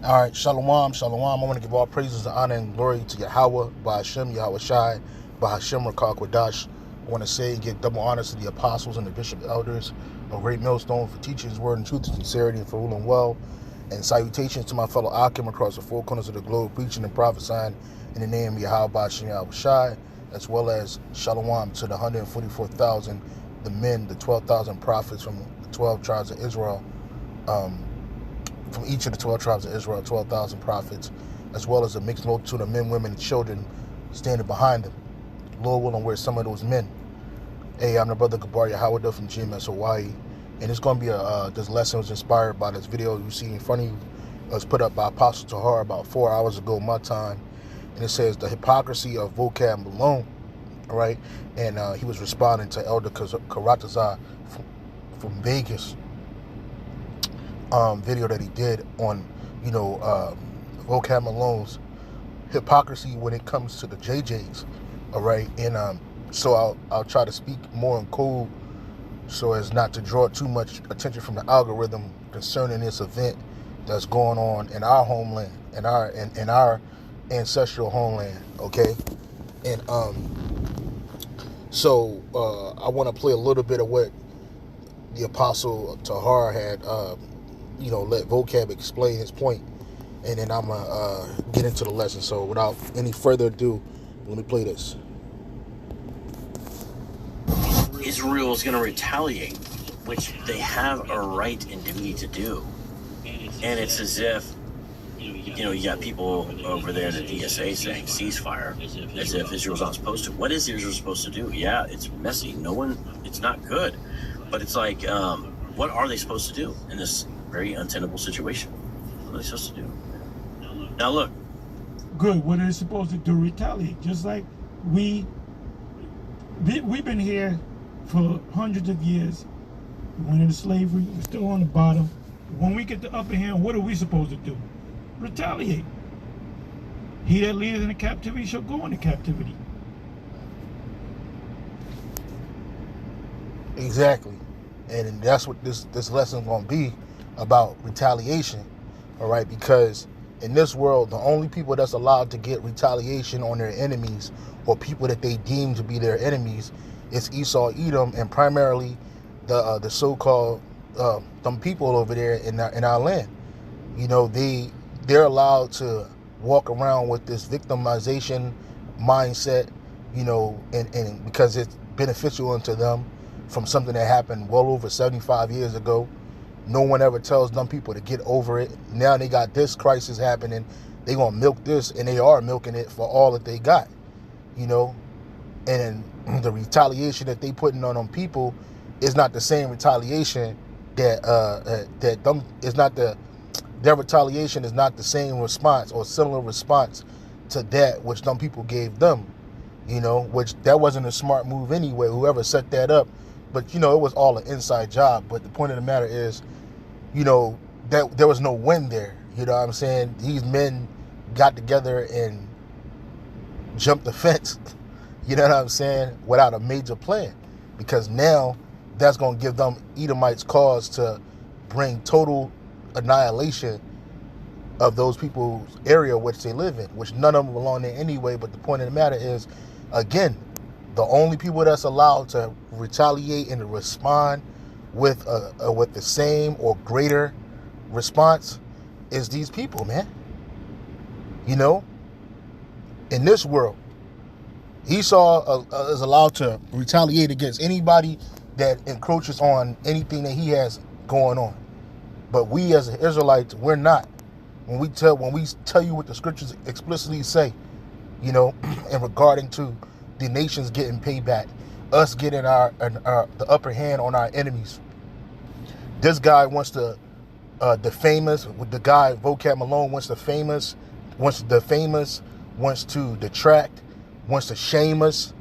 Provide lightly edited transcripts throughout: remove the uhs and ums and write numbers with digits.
All right, shalom, shalom. I want to give all praises and honor and glory to Yahweh, by Hashem, Yahweh Shai, by Hashem, Rakal Kwadash. I want to say and give double honors to the apostles and the bishop elders, a great millstone for teaching his word in truth and sincerity and for ruling well. And salutations to my fellow Akim across the four corners of the globe, preaching and prophesying in the name of Yahweh, by Hashem, Yahweh Shai, as well as shalom to the 144,000, the men, the 12,000 prophets from the 12 tribes of Israel. From each of the 12 tribes of Israel, 12,000 prophets, as well as a mixed multitude of men, women, and children standing behind them. Lord willing, we're some of those men. Hey, I'm the brother Gabar Yahweh from GMS Hawaii, and it's going to be this lesson was inspired by this video you see in front of you. It was put up by Apostle Tahar about 4 hours ago, my time, and it says the hypocrisy of Vocab Malone, all right? And he was responding to Elder Karatazar from Vegas. Video that he did on, Vocab Malone's hypocrisy when it comes to the JJs, all right? And so I'll try to speak more in code so as not to draw too much attention from the algorithm concerning this event that's going on in our homeland, in our ancestral homeland, okay? And so I want to play a little bit of what the Apostle Tahar had let Vocab explain his point, and then I'm going to get into the lesson. So without any further ado, let me play this. Israel is going to retaliate, which they have a right and duty to do. And it's as if, you got people over there in the DSA saying ceasefire, as if Israel's not supposed to. What is Israel supposed to do? Yeah, it's messy. It's not good. But it's like, what are they supposed to do in this very untenable situation? What are they supposed to do? Now look. Good. What are they supposed to do? Retaliate. Just like we've been here for hundreds of years. We went into slavery. We're still on the bottom. When we get the upper hand, what are we supposed to do? Retaliate. He that leadeth into captivity shall go into captivity. Exactly. And that's what this lesson is going to be about, retaliation, all right? Because in this world, the only people that's allowed to get retaliation on their enemies or people that they deem to be their enemies is Esau, Edom, and primarily the so-called them people over there in our land. They're allowed to walk around with this victimization mindset, and because it's beneficial unto them from something that happened well over 75 years ago. No one ever tells them people to get over it. Now they got this crisis happening. They gonna milk this, and they are milking it for all that they got, And the retaliation that they putting on them people is not the same retaliation their retaliation is not the same response or similar response to that which some people gave them, which that wasn't a smart move anyway, whoever set that up. But, it was all an inside job. But the point of the matter is, that there was no win there. You know what I'm saying? These men got together and jumped the fence, you know what I'm saying, without a major plan. Because now that's going to give them Edomites cause to bring total annihilation of those people's area which they live in, which none of them belong there anyway. But the point of the matter is, again, the only people that's allowed to retaliate and to respond with the same or greater response is these people, man. In this world, Esau is allowed to retaliate against anybody that encroaches on anything that he has going on. But we as Israelites, we're not. When we tell you what the scriptures explicitly say, in regarding to the nations getting payback, us getting the upper hand on our enemies. This guy wants to defame us. The guy Vocab Malone wants to detract, wants to shame us,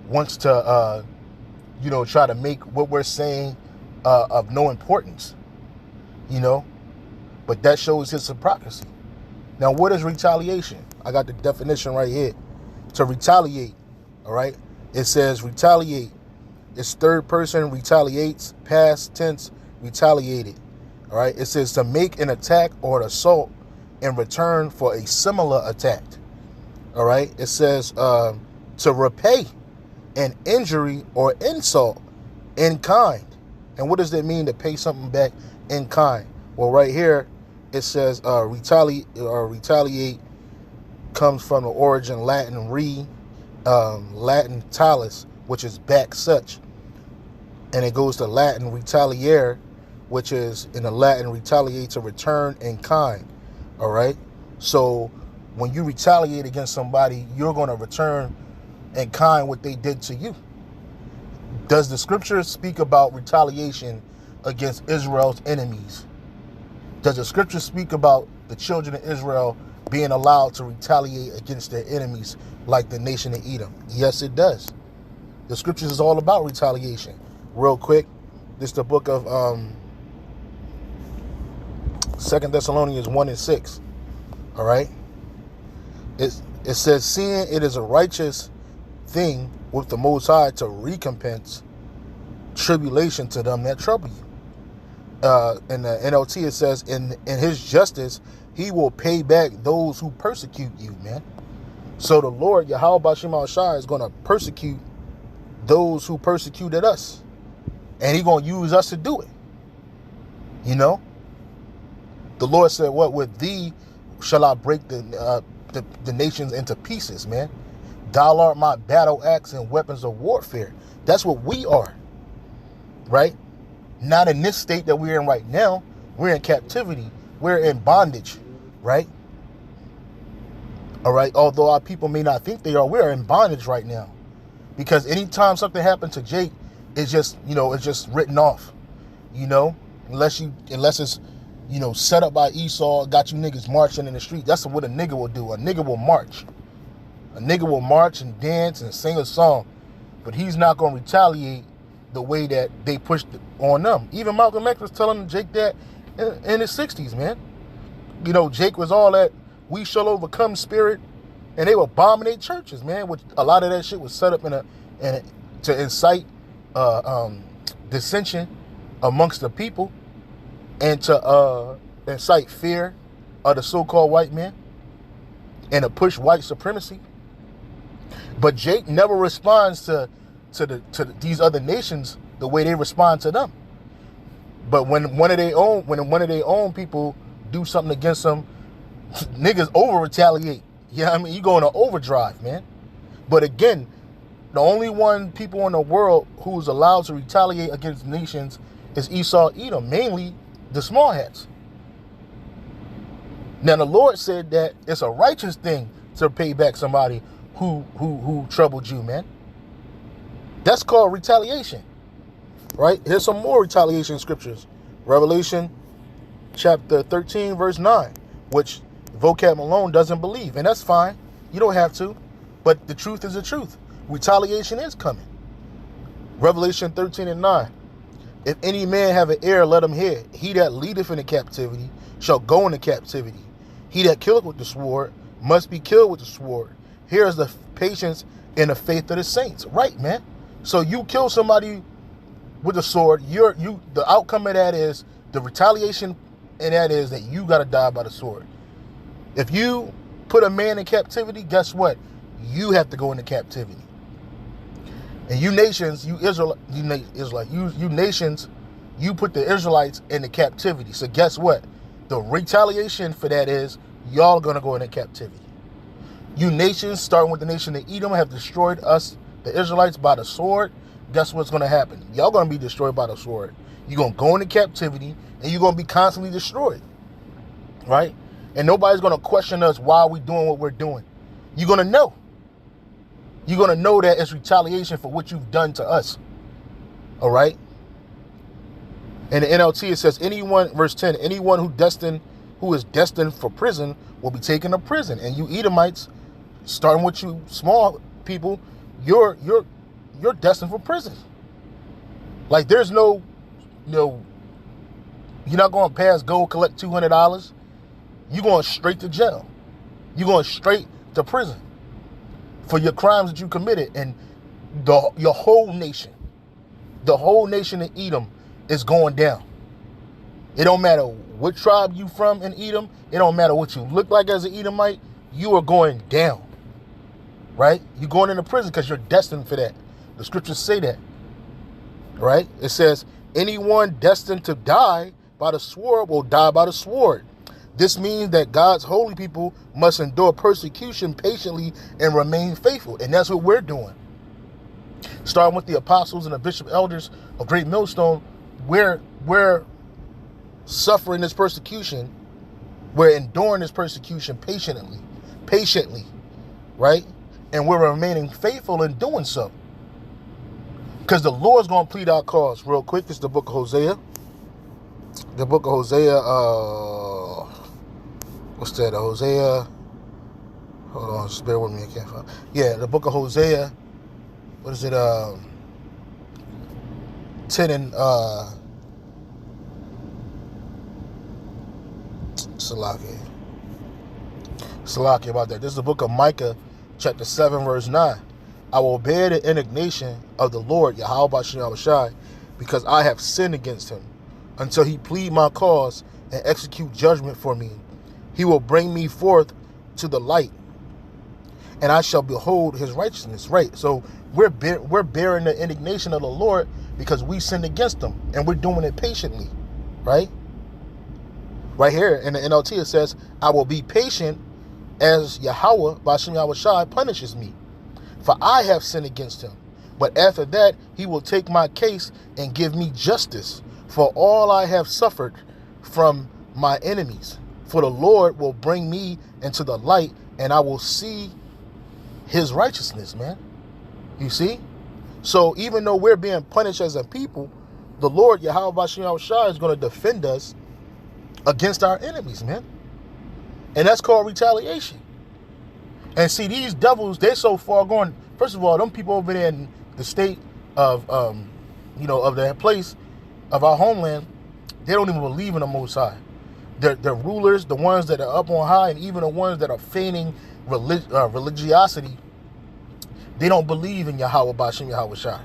wants to try to make what we're saying of no importance. But that shows his hypocrisy. Now, what is retaliation? I got the definition right here. To retaliate, all right? It says retaliate. It's third person retaliates, past tense retaliated, all right? It says to make an attack or an assault in return for a similar attack. All right, it says to repay an injury or insult in kind. And what does that mean, to pay something back in kind? Well, right here it says retaliate comes from the origin Latin Latin talis, which is back such, and it goes to Latin retaliare, which is in the Latin retaliate, to return in kind. All right, so when you retaliate against somebody, you're going to return in kind what they did to you. Does the scripture speak about retaliation against Israel's enemies? Does the scripture speak about the children of Israel being allowed to retaliate against their enemies like the nation of Edom? Yes, it does. The scriptures is all about retaliation. Real quick, this is the book of 2 Thessalonians 1:6. All right. It says, seeing it is a righteous thing with the Most High to recompense tribulation to them that trouble you. In the NLT it says, in his justice he will pay back those who persecute you, man. So the Lord Yahweh B'Shem Al-Shai is going to persecute those who persecuted us, and he's going to use us to do it. You know, the Lord said, what, with thee shall I break the nations into pieces, man. Thou art my battle axe and weapons of warfare. That's what we are, right? Not in this state that we're in right now. We're in captivity. We're in bondage, right? All right. Although our people may not think they are, we're in bondage right now. Because anytime something happened to Jake, it's just, it's just written off, unless it's, set up by Esau, got you niggas marching in the street. That's what a nigga will do. A nigga will march. A nigga will march and dance and sing a song, but he's not going to retaliate the way that they pushed on them. Even Malcolm X was telling Jake that in his 60s, man. Jake was all that we shall overcome spirit, and they were bombing their churches, man, which a lot of that shit was set up to incite dissension amongst the people and to incite fear of the so-called white man and to push white supremacy. But Jake never responds to these other nations the way they respond to them. But when one of their own people do something against them, niggas over retaliate. Yeah, I mean, you go into overdrive, man. But again, the only people in the world who's allowed to retaliate against nations is Esau, Edom, mainly the small hats. Now the Lord said that it's a righteous thing to pay back somebody who troubled you, man. That's called retaliation, right? Here's some more retaliation scriptures. Revelation chapter 13, verse 9, which Vocab Malone doesn't believe, and that's fine. You don't have to, but the truth is the truth. Retaliation is coming. Revelation 13:9. If any man have an ear, let him hear. He that leadeth into captivity shall go into captivity. He that killeth with the sword must be killed with the sword. Here is the patience and the faith of the saints. Right, man. So you kill somebody with a sword, the outcome of that is the retaliation, and that is that you got to die by the sword. If you put a man in captivity, guess what? You have to go into captivity. And you nations, you nations, you put the Israelites into captivity. So guess what? The retaliation for that is y'all gonna go into captivity. You nations, starting with the nation of Edom, have destroyed us, the Israelites, by the sword. Guess what's gonna happen? Y'all gonna be destroyed by the sword. You're gonna go into captivity, and you're gonna be constantly destroyed, right? And nobody's gonna question us why we doing what we're doing. You're gonna know. You're going to know that it's retaliation for what you've done to us. All right? In the NLT, it says, anyone, verse 10, anyone who is destined for prison will be taken to prison. And you Edomites, starting with you small people, you're destined for prison. Like, there's you're not going to pass go collect $200. You're going straight to jail. You're going straight to prison for your crimes that you committed. And your whole nation, the whole nation of Edom is going down. It don't matter what tribe you from in Edom. It don't matter what you look like as an Edomite. You are going down, right? You're going into prison because you're destined for that. The scriptures say that, right? It says, anyone destined to die by the sword will die by the sword. This means that God's holy people must endure persecution patiently and remain faithful. And that's what we're doing. Starting with the apostles and the bishop elders of Great Millstone, we're suffering this persecution. We're enduring this persecution patiently, right? And we're remaining faithful in doing so. Because the Lord's going to plead our cause. Real quick, this is the book of Hosea. The book of Hosea, what's that? Hosea, hold on, just bear with me, I can't find. Yeah, the book of Hosea, what is it, 10 and, Salaki about that. This is the book of Micah, chapter 7, verse 9. I will bear the indignation of the Lord, Yahweh Bashem Yahushai, because I have sinned against him, until he plead my cause and execute judgment for me. He will bring me forth to the light, and I shall behold his righteousness. Right. So we're bearing the indignation of the Lord because we sinned against him, and we're doing it patiently. Right. Right here in the NLT it says, I will be patient as Yahweh Bashem Yahushai punishes me, for I have sinned against him. But after that he will take my case and give me justice for all I have suffered from my enemies. For the Lord will bring me into the light, and I will see his righteousness, man. You see? So even though we're being punished as a people, the Lord, Yahweh Bashem Yahushai, is going to defend us against our enemies, man. And that's called retaliation. And see, these devils, they're so far gone. First of all, them people over there in the state of, of that place, of our homeland, they don't even believe in the Most High. The rulers, the ones that are up on high, and even the ones that are feigning religiosity, they don't believe in Yahweh Bashem Yahushai,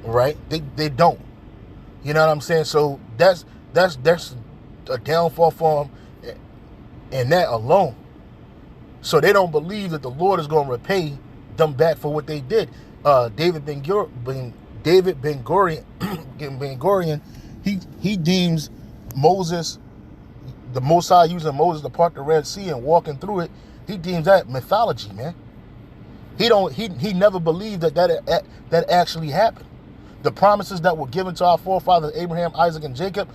right? They don't. You know what I'm saying? So that's a downfall for them, and that alone. So they don't believe that the Lord is going to repay them back for what they did. David Ben Gurion, he deems Moses, the Most High using Moses to part the Red Sea and walking through it, he deems that mythology, man. He never believed that actually happened. The promises that were given to our forefathers Abraham, Isaac, and Jacob,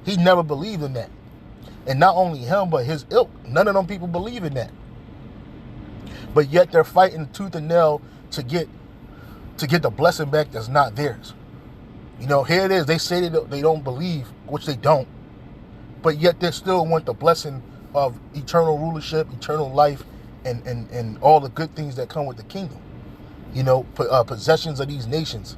he never believed in that. And not only him, but his ilk. None of them people believe in that. But yet they're fighting tooth and nail to get the blessing back that's not theirs. You know, here it is. They say they don't believe, which they don't. But yet they still want the blessing of eternal rulership, eternal life, and all the good things that come with the kingdom. You know, possessions of these nations.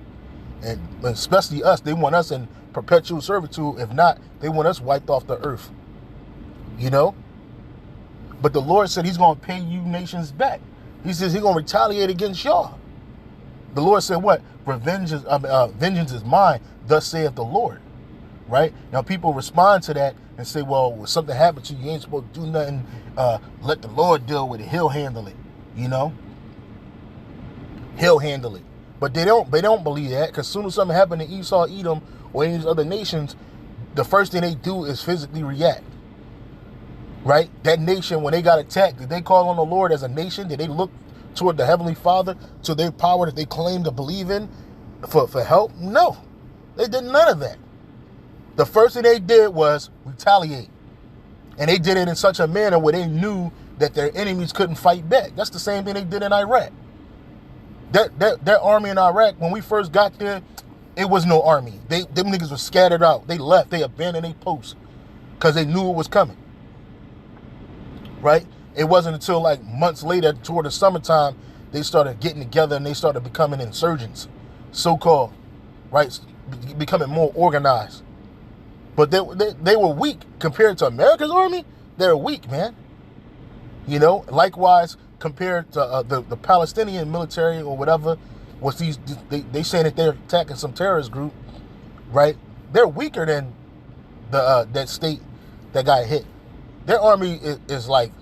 And especially us, they want us in perpetual servitude. If not, they want us wiped off the earth. You know? But the Lord said he's going to pay you nations back. He says he's going to retaliate against y'all. The Lord said what? Vengeance is mine, thus saith the Lord. Right? Now people respond to that and say, well, when something happened to you, you ain't supposed to do nothing. Let the Lord deal with it. He'll handle it. You know? He'll handle it. But they don't believe that, because as soon as something happened to Esau, Edom, or any of these other nations, the first thing they do is physically react. Right? That nation, when they got attacked, did they call on the Lord as a nation? Did they look toward the Heavenly Father, to their power that they claim to believe in for help? No. They did none of that. The first thing they did was retaliate. And they did it in such a manner where they knew that their enemies couldn't fight back. That's the same thing they did in Iraq. That army in Iraq, when we first got there, it was no army. Them niggas were scattered out. They left. They abandoned their posts because they knew it was coming. Right? It wasn't until like months later, toward the summertime, they started getting together and they started becoming insurgents, so-called, right? Becoming more organized. But they were weak compared to America's army. They're weak, man. You know, likewise, compared to the Palestinian military or whatever, was they saying that they're attacking some terrorist group, right? They're weaker than that state that got hit. Their army is like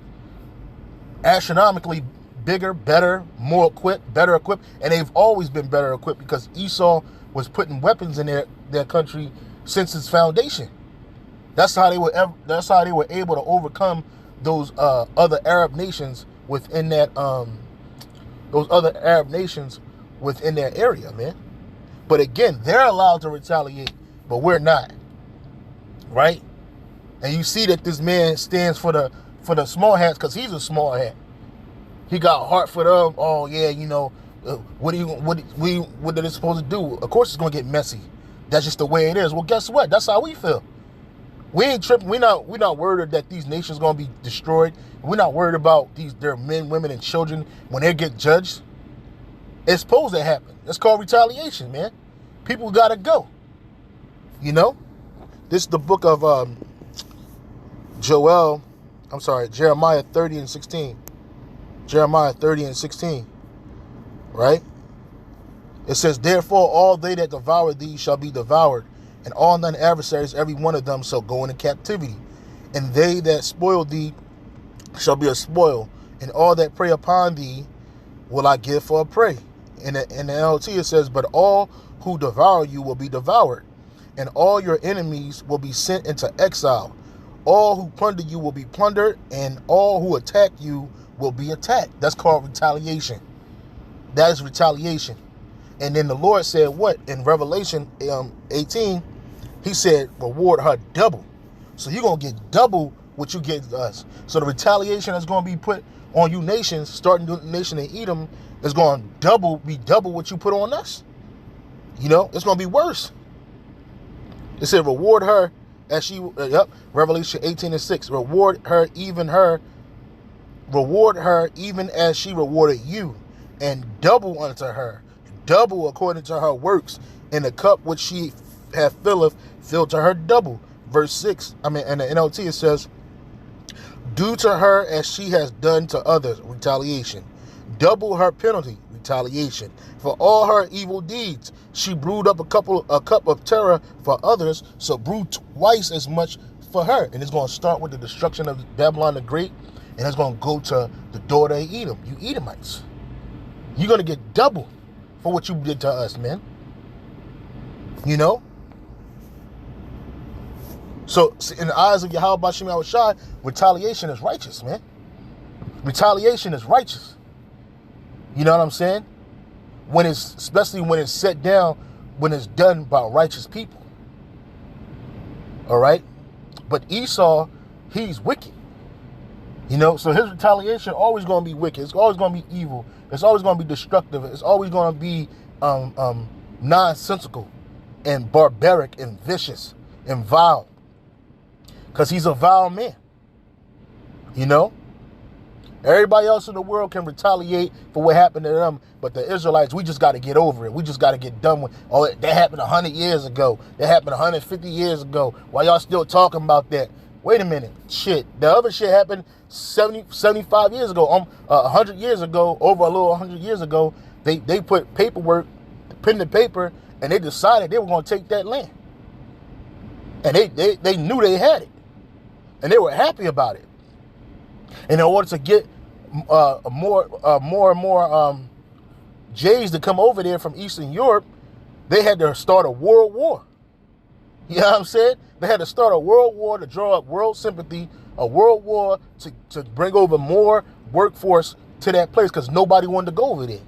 astronomically bigger, better, more equipped, better equipped, and they've always been better equipped because Esau was putting weapons in their country since its foundation. That's how they were able to overcome those other Arab nations within that within their area, man. But again, they're allowed to retaliate, but we're not, right? And you see that this man stands for the small hats because he's a small hat. He got a heart for them. Oh yeah, what are they supposed to do? Of course, it's gonna get messy. That's just the way it is. Well, guess what? That's how we feel. We ain't tripping. We're not worried that these nations gonna be destroyed. We're not worried about their men, women, and children when they get judged. It's supposed to happen. It's called retaliation, man. People gotta go. This is the book of Jeremiah 30 and 16. Jeremiah 30 and 16. Right? It says, therefore all they that devour thee shall be devoured, and all thine adversaries, every one of them, shall go into captivity. And they that spoil thee shall be a spoil, and all that prey upon thee will I give for a prey. In the NLT it says, but all who devour you will be devoured, and all your enemies will be sent into exile. All who plunder you will be plundered, and all who attack you will be attacked. That's called retaliation. That is retaliation. And then the Lord said what? In Revelation 18, he said, reward her double. So you're going to get double what you get to us. So the retaliation that's going to be put on you nations, starting the nation of Edom, is going to be double what you put on us. It's going to be worse. It said, reward her as she, Revelation 18 and 6, reward her even as she rewarded you, and double unto her, double according to her works, and the cup which she hath filleth, fill to her double. Verse 6, in the NLT it says, do to her as she has done to others, retaliation. Double her penalty, retaliation. For all her evil deeds, she brewed up a cup of terror for others, so brew twice as much for her. And it's going to start with the destruction of Babylon the Great, and it's going to go to the daughter of Edom, you Edomites. You're going to get double for what you did to us, man. So in the eyes of Yahweh Bashim Yahushai, retaliation is righteous, man. Retaliation is righteous. You know what I'm saying? Especially when it's set down, when it's done by righteous people. All right? But Esau, he's wicked. So his retaliation always going to be wicked. It's always going to be evil. It's always going to be destructive. It's always going to be nonsensical and barbaric and vicious and vile. Because he's a vile man. Everybody else in the world can retaliate for what happened to them, but the Israelites, we just got to get over it. We just got to get done with, that happened 100 years ago. That happened 150 years ago. Why y'all still talking about that? Wait a minute. Shit. The other shit happened 75 years ago, 100 years ago, over a little 100 years ago. They put paperwork, pen to paper, and they decided they were going to take that land. And they knew they had it. And they were happy about it. And in order to get more and more Jays to come over there from Eastern Europe, they had to start a world war. You know what I'm saying? They had to start a world war to draw up world sympathy, a world war to bring over more workforce to that place because nobody wanted to go over there.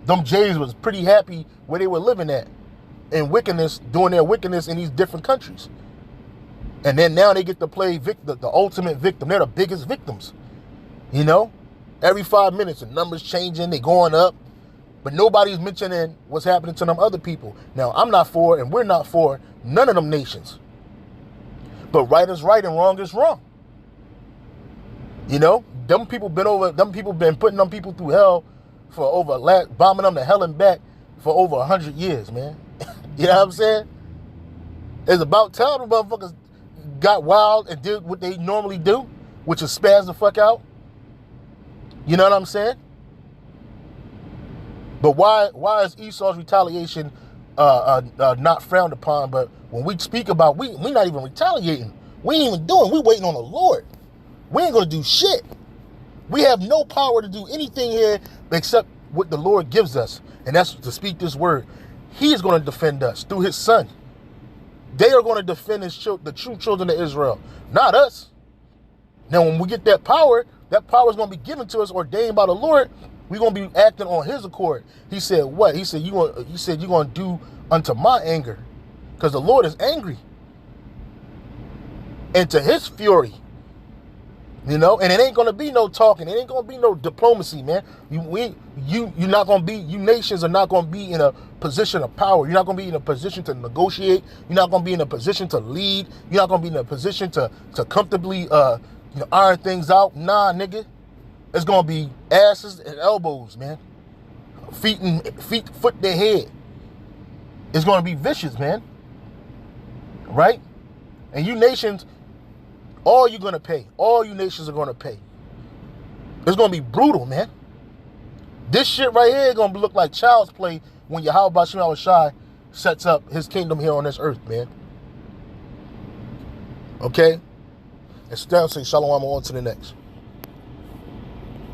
Them Jays was pretty happy where they were living at in wickedness, doing their wickedness in these different countries. And then now they get to play the ultimate victim. They're the biggest victims. Every 5 minutes the numbers changing, they going up. But nobody's mentioning what's happening to them other people. Now, I'm not for, and we're not for, none of them nations. But right is right and wrong is wrong. Them people been putting them people through hell for bombing them to hell and back for over 100 years, man. You know what I'm saying? It's about time the motherfuckers got wild and did what they normally do, which is spaz the fuck out. You know what I'm saying? But why is Esau's retaliation not frowned upon. But when we speak about, we not even retaliating. We ain't even doing. We waiting on the Lord. We ain't gonna do shit. We have no power to do anything here except what the Lord gives us, and that's to speak this word. He's going to defend us through his son. They are going to defend the true children of Israel, not us. Now, when we get that power is going to be given to us, ordained by the Lord. We're going to be acting on his accord. He said what? He said, you're going to do unto my anger, because the Lord is angry. And to his fury. You know, and it ain't gonna be no talking. It ain't gonna be no diplomacy, man. You're not gonna be. You nations are not gonna be in a position of power. You're not gonna be in a position to negotiate. You're not gonna be in a position to lead. You're not gonna be in a position to comfortably, iron things out. Nah, nigga. It's gonna be asses and elbows, man. Foot their head. It's gonna be vicious, man. Right? And you nations. All you're going to pay. All you nations are going to pay. It's going to be brutal, man. This shit right here is going to look like child's play when Yahweh Bashim Al-Shai sets up his kingdom here on this earth, man. Okay? And still say shalom on to the next.